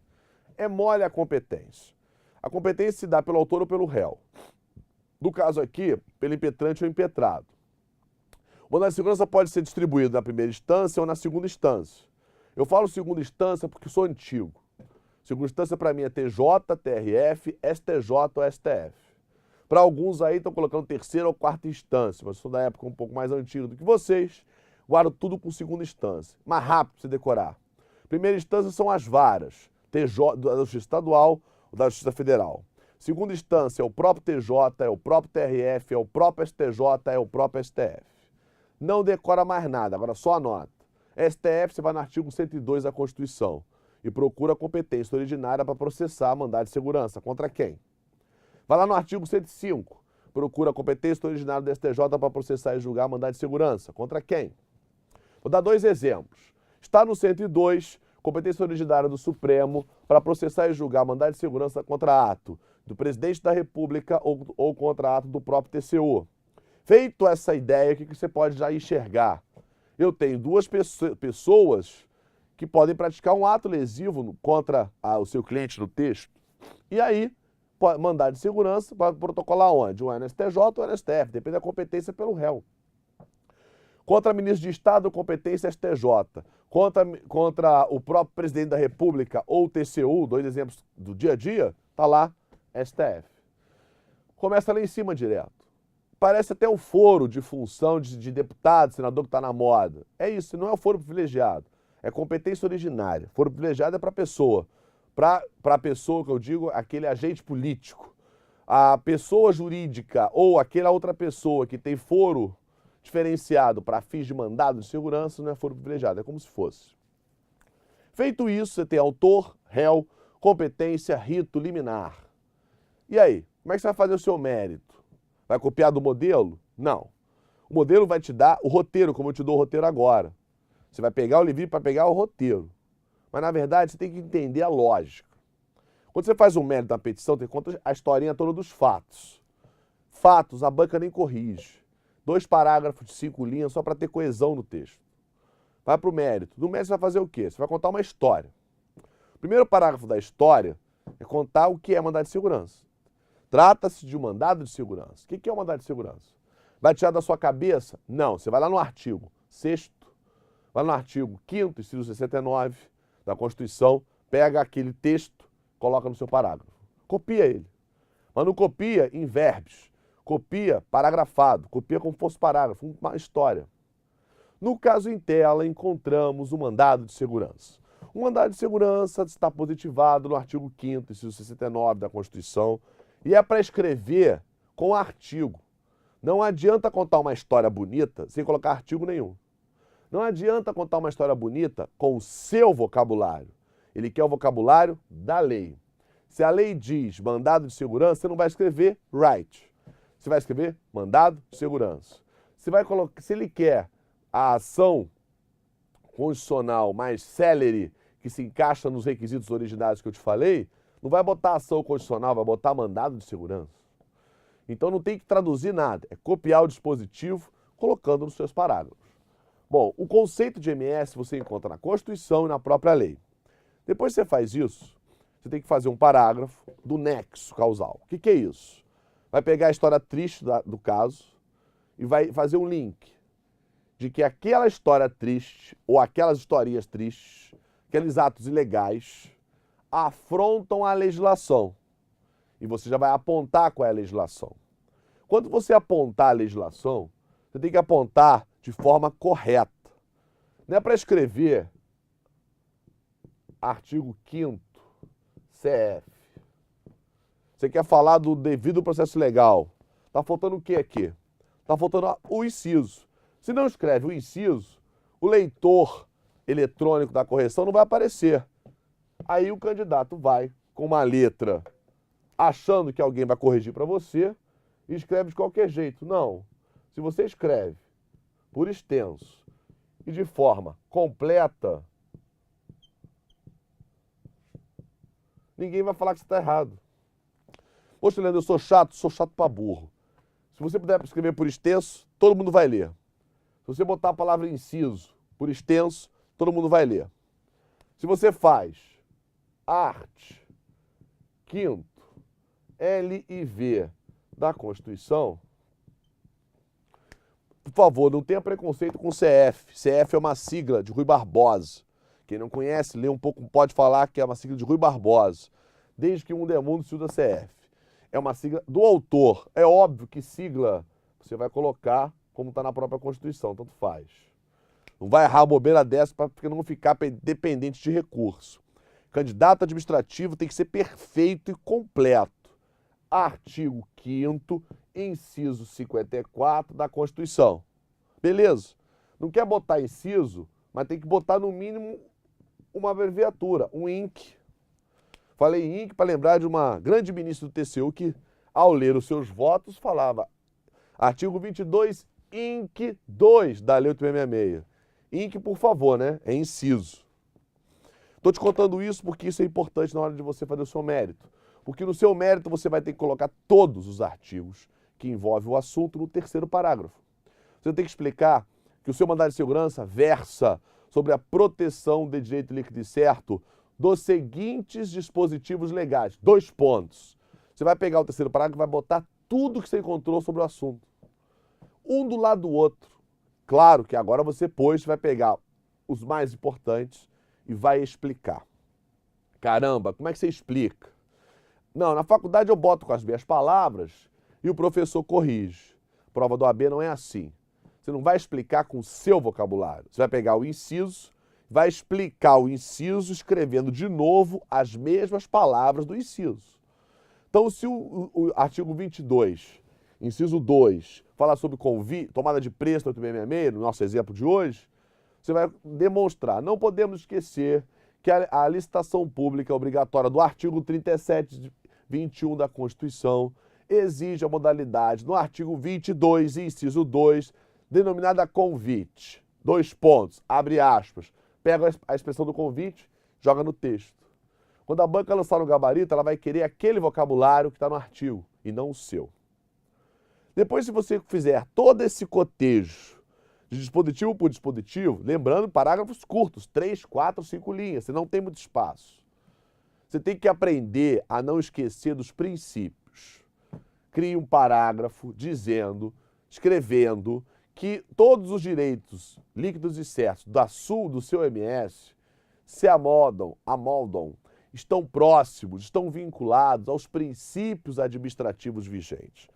Speaker 1: É mole a competência. A competência se dá pelo autor ou pelo réu. No caso aqui, pelo impetrante ou impetrado. O mandado de segurança pode ser distribuído na primeira instância ou na segunda instância. Eu falo segunda instância porque sou antigo. Segunda instância para mim é TJ, TRF, STJ ou STF. Para alguns aí estão colocando terceira ou quarta instância, mas eu sou da época um pouco mais antiga do que vocês. Guardo tudo com segunda instância. Mais rápido para você decorar. Primeira instância são as varas, TJ, da Justiça Estadual ou da Justiça Federal. Segunda instância é o próprio TJ, é o próprio TRF, é o próprio STJ, é o próprio STF. Não decora mais nada, agora só anota. STF, você vai no artigo 102 da Constituição e procura a competência originária para processar mandado de segurança. Contra quem? Vai lá no artigo 105, procura a competência originária do STJ para processar e julgar mandado de segurança. Contra quem? Vou dar dois exemplos. Está no 102, competência originária do Supremo para processar e julgar mandado de segurança contra ato do presidente da República ou contra ato do próprio TCU. Feito essa ideia, o que você pode já enxergar? Eu tenho duas pessoas que podem praticar um ato lesivo contra o seu cliente no texto. E aí, mandado de segurança, pode protocolar onde? Ou é no STJ ou é no STF, depende da competência pelo réu. Contra ministro de Estado, competência STJ. Contra o próprio presidente da República ou TCU, dois exemplos do dia a dia, está lá STF. Começa lá em cima direto. Parece até um foro de função de deputado, senador que está na moda. É isso, não é o foro privilegiado. É competência originária. Foro privilegiado é para a pessoa. Para a pessoa, que eu digo, aquele agente político. A pessoa jurídica ou aquela outra pessoa que tem foro diferenciado para fins de mandado de segurança não é foro privilegiado, é como se fosse. Feito isso, você tem autor, réu, competência, rito, liminar. E aí, como é que você vai fazer o seu mérito? Vai copiar do modelo? Não. O modelo vai te dar o roteiro, como eu te dou o roteiro agora. Você vai pegar o livrinho para pegar o roteiro. Mas, na verdade, você tem que entender a lógica. Quando você faz um mérito na petição, tem conta a historinha toda dos fatos. Fatos, a banca nem corrige. 2 parágrafos de 5 linhas só para ter coesão no texto. Vai para o mérito. No mérito você vai fazer o quê? Você vai contar uma história. O primeiro parágrafo da história é contar o que é mandado de segurança. Trata-se de um mandado de segurança. O que é um mandado de segurança? Vai tirar da sua cabeça? Não. Você vai lá no artigo 6º, vai no artigo 5º, inciso 69 da Constituição, pega aquele texto, coloca no seu parágrafo. Copia ele. Mas não copia em verbos. Copia paragrafado, copia como fosse parágrafo, uma história. No caso em tela, encontramos o mandado de segurança. O mandado de segurança está positivado no artigo 5º, inciso 69 da Constituição, e é para escrever com artigo. Não adianta contar uma história bonita sem colocar artigo nenhum. Não adianta contar uma história bonita com o seu vocabulário. Ele quer o vocabulário da lei. Se a lei diz mandado de segurança, você não vai escrever right. Você vai escrever mandado de segurança. Se ele quer a ação constitucional mais célere, que se encaixa nos requisitos originários que eu te falei, não vai botar ação constitucional, vai botar mandado de segurança. Então não tem que traduzir nada, é copiar o dispositivo colocando nos seus parágrafos. Bom, o conceito de MS você encontra na Constituição e na própria lei. Depois que você faz isso, você tem que fazer um parágrafo do nexo causal. O que é isso? Vai pegar a história triste do caso e vai fazer um link de que aquela história triste ou aquelas historinhas tristes, aqueles atos ilegais, afrontam a legislação. E você já vai apontar qual é a legislação. Quando você apontar a legislação, você tem que apontar de forma correta. Não é para escrever artigo 5º CF. Você quer falar do devido processo legal. Está faltando o que aqui? Está faltando o inciso. Se não escreve o inciso, o leitor eletrônico da correção não vai aparecer. Aí o candidato vai com uma letra achando que alguém vai corrigir para você e escreve de qualquer jeito. Não. Se você escreve por extenso e de forma completa, ninguém vai falar que você está errado. Poxa, Leandro, eu sou chato para burro. Se você puder escrever por extenso, todo mundo vai ler. Se você botar a palavra inciso por extenso, todo mundo vai ler. Se você faz art. 5º L e V da Constituição, por favor, não tenha preconceito com CF. CF é uma sigla de Rui Barbosa. Quem não conhece, lê um pouco, pode falar que é uma sigla de Rui Barbosa. Desde que o mundo é mundo se usa CF. É uma sigla do autor. É óbvio que sigla você vai colocar como está na própria Constituição, tanto faz. Não vai errar a bobeira dessa para não ficar dependente de recurso. Candidato administrativo tem que ser perfeito e completo. Artigo 5º, inciso 54 da Constituição. Beleza? Não quer botar inciso, mas tem que botar no mínimo uma abreviatura, um INC. Falei INC para lembrar de uma grande ministra do TCU que, ao ler os seus votos, falava artigo 22, INC 2 da Lei 866. INC, por favor, né? É inciso. Estou te contando isso porque isso é importante na hora de você fazer o seu mérito. Porque no seu mérito você vai ter que colocar todos os artigos que envolvem o assunto no 3º parágrafo. Você tem que explicar que o seu mandado de segurança versa sobre a proteção de direito líquido e certo dos seguintes dispositivos legais. 2 pontos. Você vai pegar o 3º parágrafo e vai botar tudo que você encontrou sobre o assunto. Um do lado do outro. Claro que agora você, pois, vai pegar os mais importantes e vai explicar. Caramba, como é que você explica? Não, na faculdade eu boto com as minhas palavras e o professor corrige. Prova do AB não é assim. Você não vai explicar com o seu vocabulário. Você vai pegar o inciso, vai explicar o inciso escrevendo de novo as mesmas palavras do inciso. Então, se o artigo 22, inciso 2, fala sobre tomada de preço do 866, no nosso exemplo de hoje, você vai demonstrar. Não podemos esquecer que a licitação pública obrigatória do artigo 37, 21 da Constituição exige a modalidade no artigo 22, inciso 2, denominada convite. 2 pontos, abre aspas, pega a expressão do convite, joga no texto. Quando a banca lançar no gabarito, ela vai querer aquele vocabulário que está no artigo e não o seu. Depois, se você fizer todo esse cotejo de dispositivo por dispositivo, lembrando parágrafos curtos, 3, 4, 5 linhas, você não tem muito espaço. Você tem que aprender a não esquecer dos princípios. Crie um parágrafo escrevendo que todos os direitos líquidos e certos do seu MS se amoldam, estão próximos, estão vinculados aos princípios administrativos vigentes.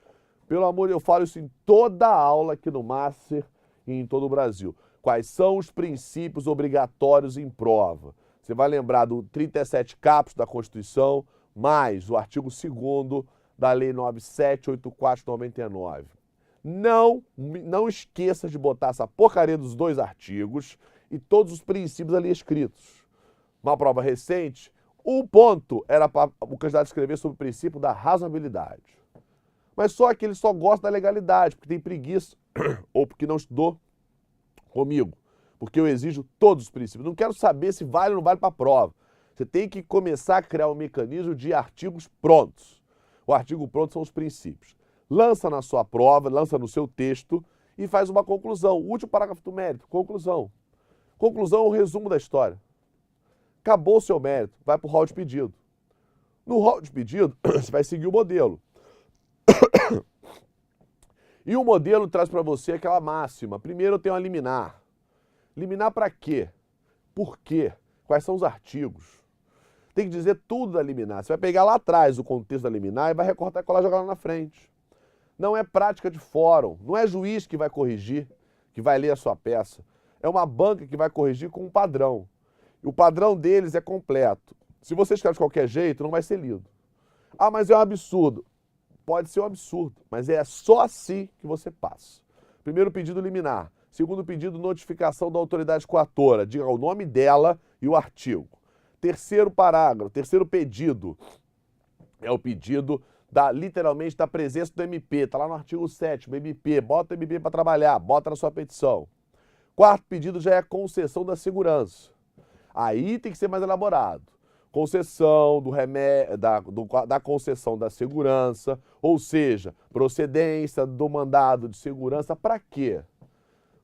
Speaker 1: Pelo amor, eu falo isso em toda a aula aqui no Master e em todo o Brasil. Quais são os princípios obrigatórios em prova? Você vai lembrar do 37 caput da Constituição, mais o artigo 2º da Lei 9784/99. Não esqueça de botar essa porcaria dos 2 artigos e todos os princípios ali escritos. Uma prova recente, um ponto era para o candidato escrever sobre o princípio da razoabilidade. Mas só que ele só gosta da legalidade, porque tem preguiça, ou porque não estudou comigo, porque eu exijo todos os princípios. Não quero saber se vale ou não vale para a prova. Você tem que começar a criar um mecanismo de artigos prontos. O artigo pronto são os princípios. Lança na sua prova, lança no seu texto e faz uma conclusão. O último parágrafo do mérito, conclusão. Conclusão é o resumo da história. Acabou o seu mérito, vai para o rol de pedido. No rol de pedido, você vai seguir o modelo. E o modelo traz para você aquela máxima. Primeiro eu tenho a liminar. Liminar para quê? Por quê? Quais são os artigos? Tem que dizer tudo da liminar. Você vai pegar lá atrás o contexto da liminar e vai recortar e colar e jogar lá na frente. Não é prática de fórum, não é juiz que vai corrigir, que vai ler a sua peça. É uma banca que vai corrigir com um padrão. E o padrão deles é completo. Se você escreve de qualquer jeito, não vai ser lido. Ah, mas é um absurdo. Pode ser um absurdo, mas é só assim que você passa. Primeiro pedido liminar. Segundo pedido, notificação da autoridade coatora. Diga o nome dela e o artigo. Terceiro parágrafo, terceiro pedido. É o pedido literalmente da presença do MP. Está lá no artigo 7º, MP. Bota o MP para trabalhar, bota na sua petição. Quarto pedido já é a concessão da segurança. Aí tem que ser mais elaborado. Concessão da concessão da segurança, ou seja, procedência do mandado de segurança, para quê?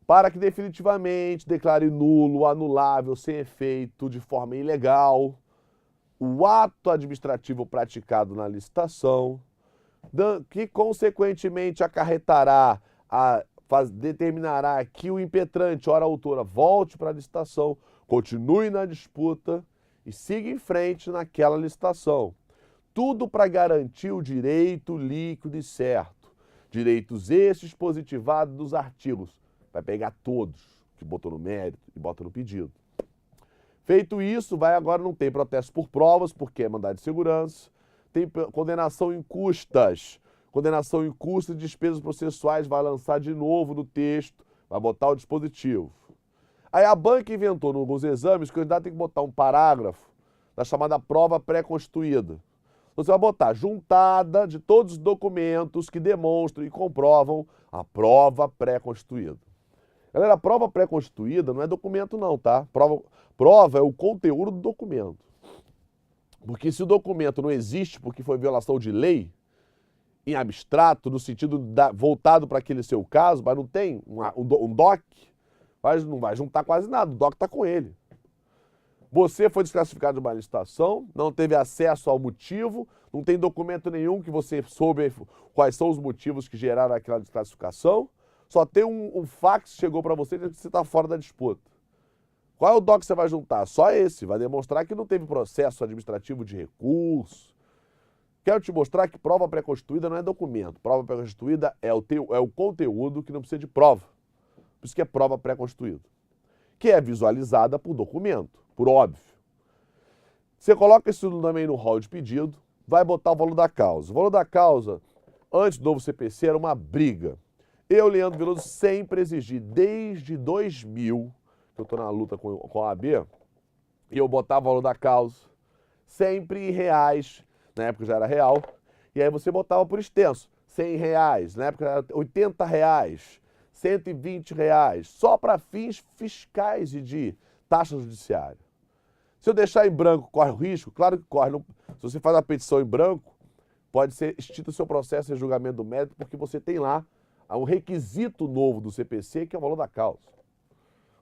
Speaker 1: Para que definitivamente declare nulo, anulável, sem efeito, de forma ilegal, o ato administrativo praticado na licitação, que consequentemente acarretará, determinará que o impetrante, ora autora, volte para a licitação, continue na disputa e siga em frente naquela licitação. Tudo para garantir o direito líquido e certo. Direitos estes positivados dos artigos. Vai pegar todos que botou no mérito e bota no pedido. Feito isso, agora não tem protesto por provas, porque é mandado de segurança. Tem condenação em custas. Condenação em custas de despesas processuais, vai lançar de novo no texto, vai botar o dispositivo. Aí a banca inventou, nos exames, que o candidato tem que botar um parágrafo da chamada prova pré-constituída. Então você vai botar juntada de todos os documentos que demonstram e comprovam a prova pré-constituída. Galera, a prova pré-constituída não é documento não, tá? Prova é o conteúdo do documento. Porque se o documento não existe porque foi violação de lei, em abstrato, no sentido voltado para aquele seu caso, mas não tem um DOC, não vai juntar quase nada, o DOC está com ele. Você foi desclassificado de uma licitação, não teve acesso ao motivo, não tem documento nenhum que você soube quais são os motivos que geraram aquela desclassificação, só tem um fax que chegou para você dizendo que você está fora da disputa. Qual é o DOC que você vai juntar? Só esse, vai demonstrar que não teve processo administrativo de recurso. Quero te mostrar que prova pré-constituída não é documento. Prova pré-constituída é o conteúdo que não precisa de prova. Por isso que é prova pré-constituída. Que é visualizada por documento, por óbvio. Você coloca isso também no rol de pedido, vai botar o valor da causa. O valor da causa, antes do novo CPC, era uma briga. Eu, Leandro Veloso, sempre exigi, desde 2000, que eu estou na luta com a AB, e eu botava o valor da causa, sempre em reais, na época já era real, e aí você botava por extenso, 100 reais, na época era 80 reais, 120 reais, só para fins fiscais e de taxa judiciária. Se eu deixar em branco, corre o risco? Claro que corre. Se você faz a petição em branco, pode ser extinto o seu processo de julgamento do mérito, porque você tem lá um requisito novo do CPC, que é o valor da causa.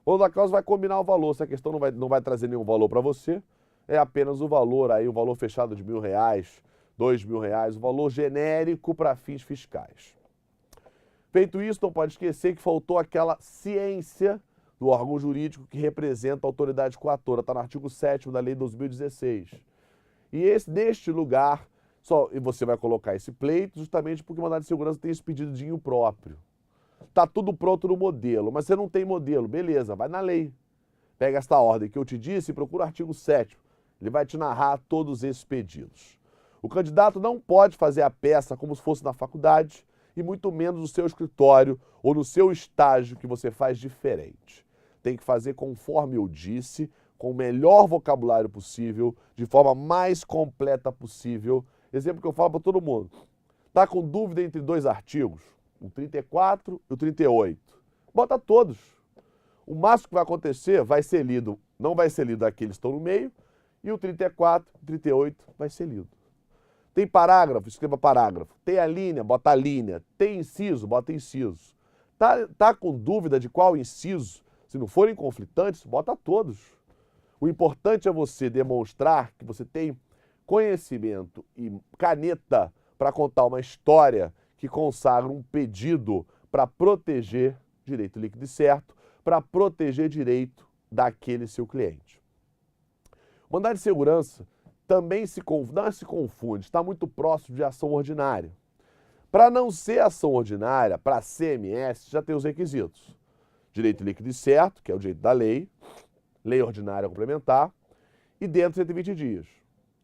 Speaker 1: O valor da causa vai combinar o valor. Se a questão não vai trazer nenhum valor para você, é apenas o valor aí, o valor fechado de R$1.000, R$2.000, o valor genérico para fins fiscais. Feito isso, não pode esquecer que faltou aquela ciência do órgão jurídico que representa a autoridade coatora. Está no artigo 7º da Lei 2016. E neste lugar, e você vai colocar esse pleito justamente porque o mandado de segurança tem esse pedidinho próprio. Está tudo pronto no modelo, mas você não tem modelo. Beleza, vai na lei. pega esta ordem que eu te disse e procura o artigo 7º. Ele vai te narrar todos esses pedidos. O candidato não pode fazer a peça como se fosse na faculdade e muito menos no seu escritório ou no seu estágio que você faz diferente. Tem que fazer conforme eu disse, com o melhor vocabulário possível, de forma mais completa possível. Exemplo que eu falo para todo mundo. Está com dúvida entre dois artigos, o 34 e o 38. Bota todos. O máximo que vai acontecer vai ser lido, não vai ser lido aqueles que estão no meio, e o 34, o 38 vai ser lido. Tem parágrafo, escreva parágrafo. Tem a linha, bota a linha. Tem inciso, bota inciso. Tá com dúvida de qual inciso? Se não forem conflitantes, bota todos. O importante é você demonstrar que você tem conhecimento e caneta para contar uma história que consagra um pedido para proteger direito líquido e certo, para proteger direito daquele seu cliente. O mandado de segurança também não se confunde, está muito próximo de ação ordinária. Para não ser ação ordinária, para CMS, já tem os requisitos. Direito líquido e certo, que é o direito da lei, lei ordinária complementar, e dentro de 120 dias.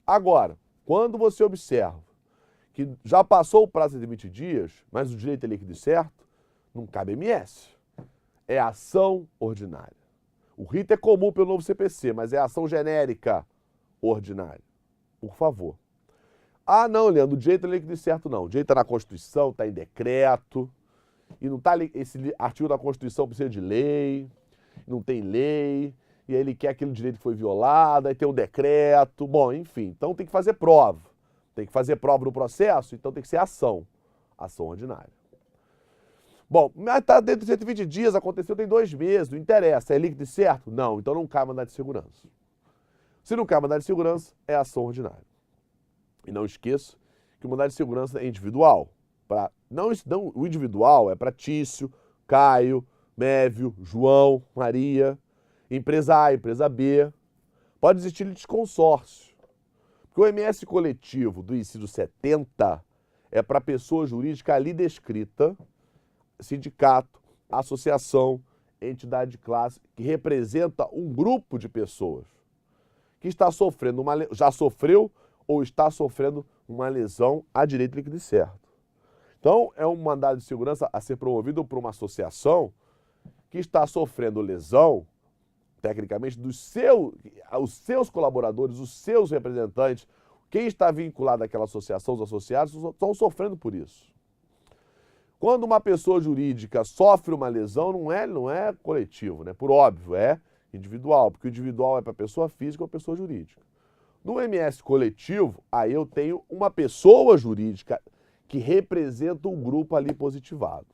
Speaker 1: Agora, quando você observa que já passou o prazo de 120 dias, mas o direito é líquido e certo, não cabe MS. É ação ordinária. O rito é comum pelo novo CPC, mas é ação genérica ordinária. Por favor. Ah, não, Leandro, o direito é líquido e certo não. O direito está na Constituição, está em decreto, e não está esse artigo da Constituição precisa de lei, não tem lei, e aí ele quer aquele direito que foi violado, aí tem um decreto, bom, enfim. Então tem que fazer prova. Tem que fazer prova no processo, então tem que ser ação ordinária. Bom, mas está dentro de 120 dias, aconteceu tem 2 meses, não interessa, é líquido e certo? Não, então não cabe mandado de segurança. Se não cabe mandado de segurança, é ação ordinária. E não esqueça que o mandado de segurança é individual. O individual é para Tício, Caio, Mévio, João, Maria, empresa A, empresa B. Pode existir litisconsórcio. Porque o MS coletivo do inciso 70 é para pessoa jurídica ali descrita, sindicato, associação, entidade de classe, que representa um grupo de pessoas que está sofrendo já sofreu ou está sofrendo uma lesão a direito líquido e certo. Então, é um mandado de segurança a ser promovido por uma associação que está sofrendo lesão, tecnicamente, os seus colaboradores, os seus representantes, quem está vinculado àquela associação, os associados, estão sofrendo por isso. Quando uma pessoa jurídica sofre uma lesão, não é coletivo, né? Por óbvio, é individual, porque o individual é para pessoa física ou pessoa jurídica. No MS coletivo, aí eu tenho uma pessoa jurídica que representa um grupo ali positivado.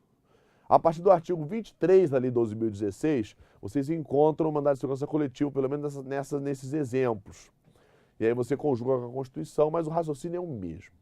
Speaker 1: A partir do artigo 23 da Lei 12.016, vocês encontram o mandado de segurança coletivo, pelo menos nesses exemplos. E aí você conjuga com a Constituição, mas o raciocínio é o mesmo.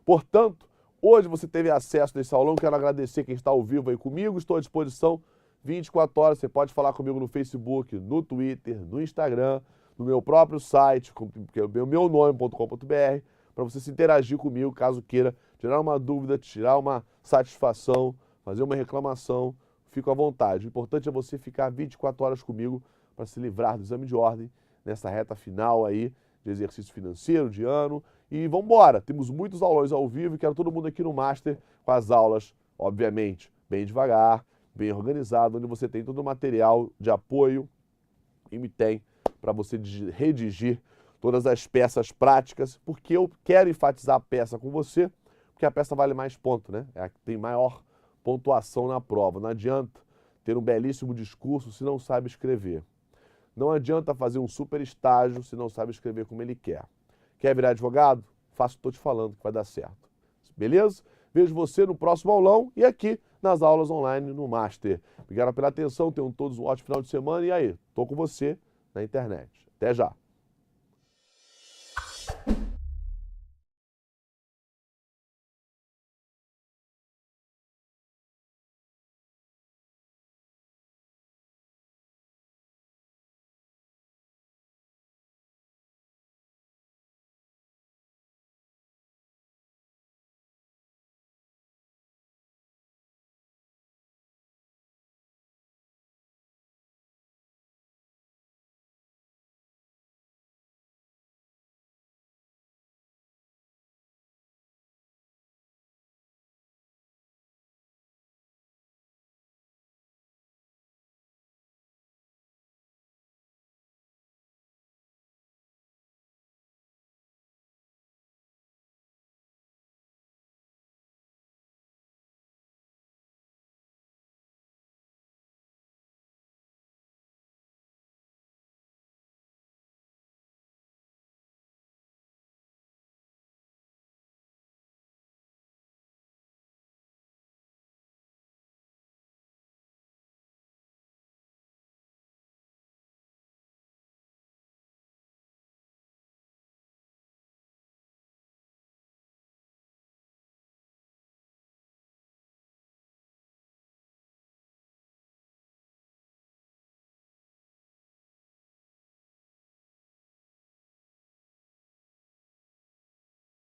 Speaker 1: Portanto, hoje você teve acesso nesse aulão, quero agradecer quem está ao vivo aí comigo, estou à disposição 24 horas, você pode falar comigo no Facebook, no Twitter, no Instagram, no meu próprio site, que é o meunome.com.br, para você se interagir comigo, caso queira tirar uma dúvida, tirar uma satisfação, fazer uma reclamação, fico à vontade. O importante é você ficar 24 horas comigo para se livrar do exame de ordem nessa reta final aí de exercício financeiro, de ano. E vamos embora, temos muitos aulões ao vivo e quero todo mundo aqui no Master com as aulas, obviamente, bem devagar, bem organizado, onde você tem todo o material de apoio e me tem para você redigir todas as peças práticas, porque eu quero enfatizar a peça com você, porque a peça vale mais ponto, né? É a que tem maior pontuação na prova. Não adianta ter um belíssimo discurso se não sabe escrever. Não adianta fazer um super estágio se não sabe escrever como ele quer. Quer virar advogado? Faça o que estou te falando que vai dar certo. Beleza? Vejo você no próximo aulão e aqui nas aulas online no Master. Obrigado pela atenção, tenham todos um ótimo final de semana e aí, estou com você na internet. Até já!